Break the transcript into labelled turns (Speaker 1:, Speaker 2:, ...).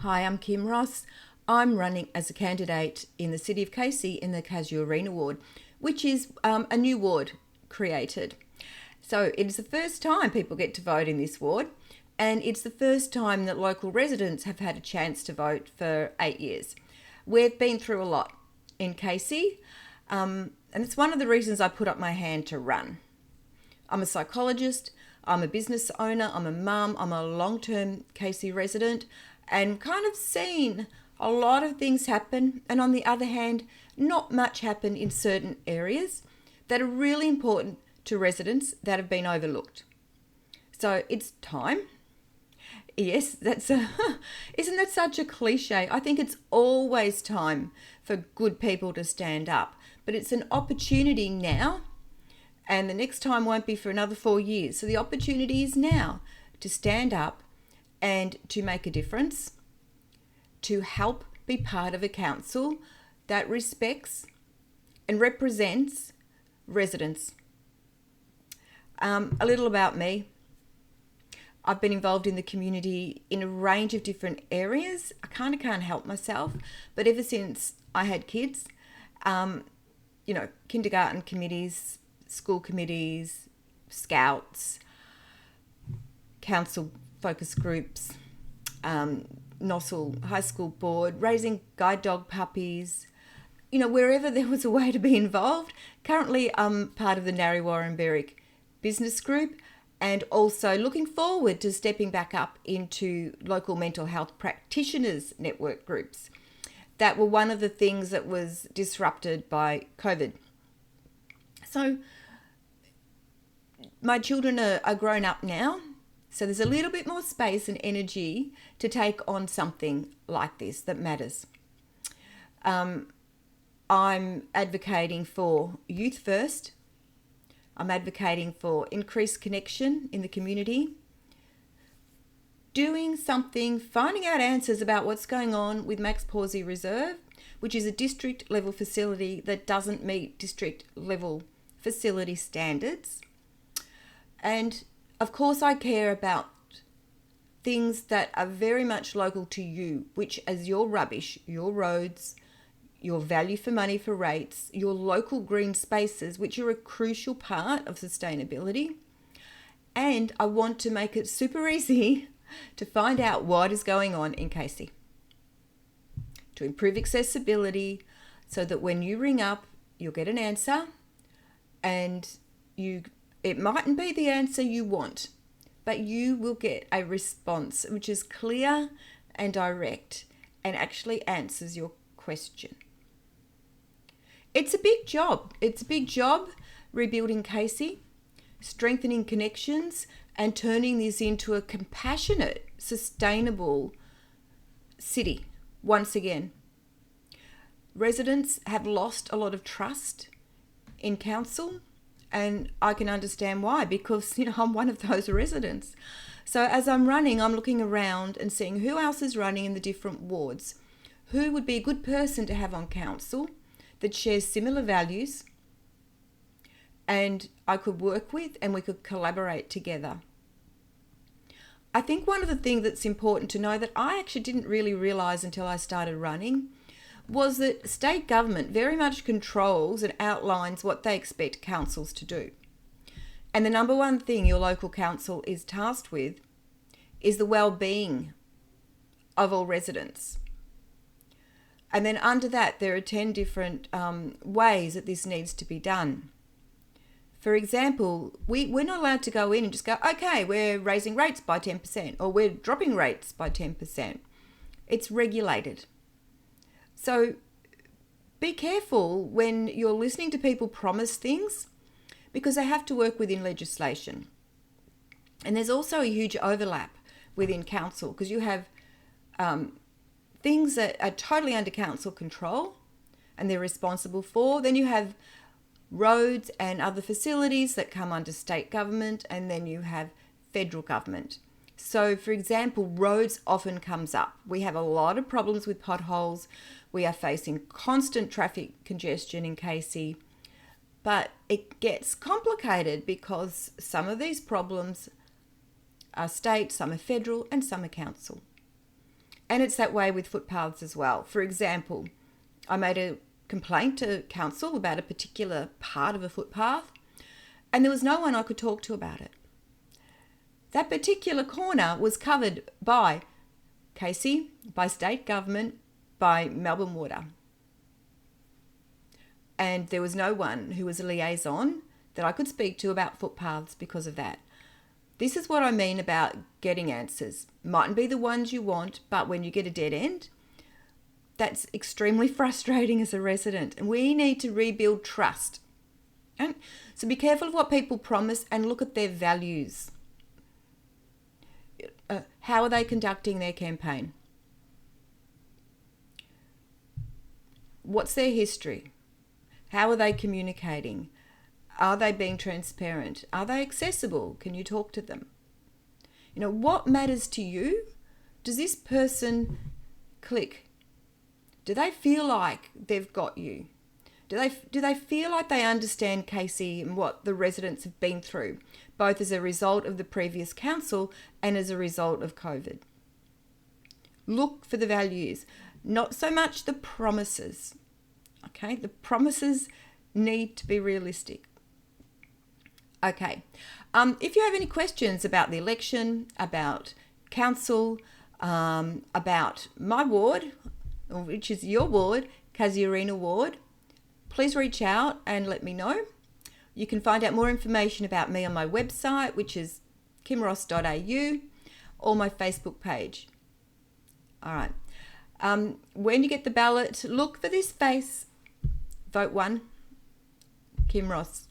Speaker 1: Hi, I'm Kim Ross. I'm running as a candidate in the City of Casey in the Casuarina Ward, which is a new ward created. So it is the first time people get to vote in this ward, and it's the first time that local residents have had a chance to vote for 8 years. We've been through a lot in Casey, and it's one of the reasons I put up my hand to run. I'm a psychologist, I'm a business owner, I'm a mum, I'm a long-term Casey resident, and kind of seen a lot of things happen, and on the other hand, not much happen in certain areas that are really important to residents that have been overlooked. So it's time. Yes, isn't that such a cliche? I think it's always time for good people to stand up, but it's an opportunity now, and the next time won't be for another 4 years. So the opportunity is now to stand up and to make a difference, to help be part of a council that respects and represents residents. A little about me. I've been involved in the community in a range of different areas. I kind of can't help myself, but ever since I had kids, kindergarten committees, school committees, scouts, council focus groups, Nossal High School Board, raising guide dog puppies, wherever there was a way to be involved. Currently, I'm part of the Narrewarra and Berwick Business Group, and also looking forward to stepping back up into local mental health practitioners network groups. That were one of the things that was disrupted by COVID. So my children are grown up now, so there's a little bit more space and energy to take on something like this that matters. I'm advocating for youth first. I'm advocating for increased connection in the community, doing something, finding out answers about what's going on with Max Pawsey Reserve, which is a district level facility that doesn't meet district level facility standards. And of course, I care about things that are very much local to you, which is your rubbish, your roads, your value for money for rates, your local green spaces, which are a crucial part of sustainability. And I want to make it super easy to find out what is going on in Casey, to improve accessibility so that when you ring up, you'll get an answer, and it mightn't be the answer you want, but you will get a response which is clear and direct and actually answers your question. It's a big job. It's a big job rebuilding Casey, strengthening connections, and turning this into a compassionate, sustainable city once again. Residents have lost a lot of trust in council, and I can understand why, because I'm one of those residents. So as I'm running, I'm looking around and seeing who else is running in the different wards, who would be a good person to have on council that shares similar values, and I could work with, and we could collaborate together. I think one of the things that's important to know that I actually didn't really realise until I started running was that state government very much controls and outlines what they expect councils to do. And the number one thing your local council is tasked with is the well-being of all residents. And then under that, there are 10 different ways that this needs to be done. For example, we're not allowed to go in and just go, okay, we're raising rates by 10%, or we're dropping rates by 10%. It's regulated. So be careful when you're listening to people promise things, because they have to work within legislation. And there's also a huge overlap within council, because you have things that are totally under council control and they're responsible for. Then you have roads and other facilities that come under state government, and then you have federal government. So, for example, roads often comes up. We have a lot of problems with potholes. We are facing constant traffic congestion in Casey. But it gets complicated because some of these problems are state, some are federal, and some are council. And it's that way with footpaths as well. For example, I made a complaint to council about a particular part of a footpath, and there was no one I could talk to about it. That particular corner was covered by Casey, by state government, by Melbourne Water. And there was no one who was a liaison that I could speak to about footpaths because of that. This is what I mean about getting answers. Mightn't be the ones you want, but when you get a dead end, that's extremely frustrating as a resident. And we need to rebuild trust. And so be careful of what people promise and look at their values. How are they conducting their campaign? What's their history? How are they communicating? Are they being transparent? Are they accessible? Can you talk to them? You know, what matters to you? Does this person click? Do they feel like they've got you? Do they feel like they understand Casey and what the residents have been through, both as a result of the previous council and as a result of COVID? Look for the values, not so much the promises. Okay, the promises need to be realistic. Okay, if you have any questions about the election, about council, about my ward, which is your ward, Casuarina Ward, please reach out and let me know. You can find out more information about me on my website, which is kimross.au, or my Facebook page. All right. When you get the ballot, look for this face. Vote 1, Kim Ross.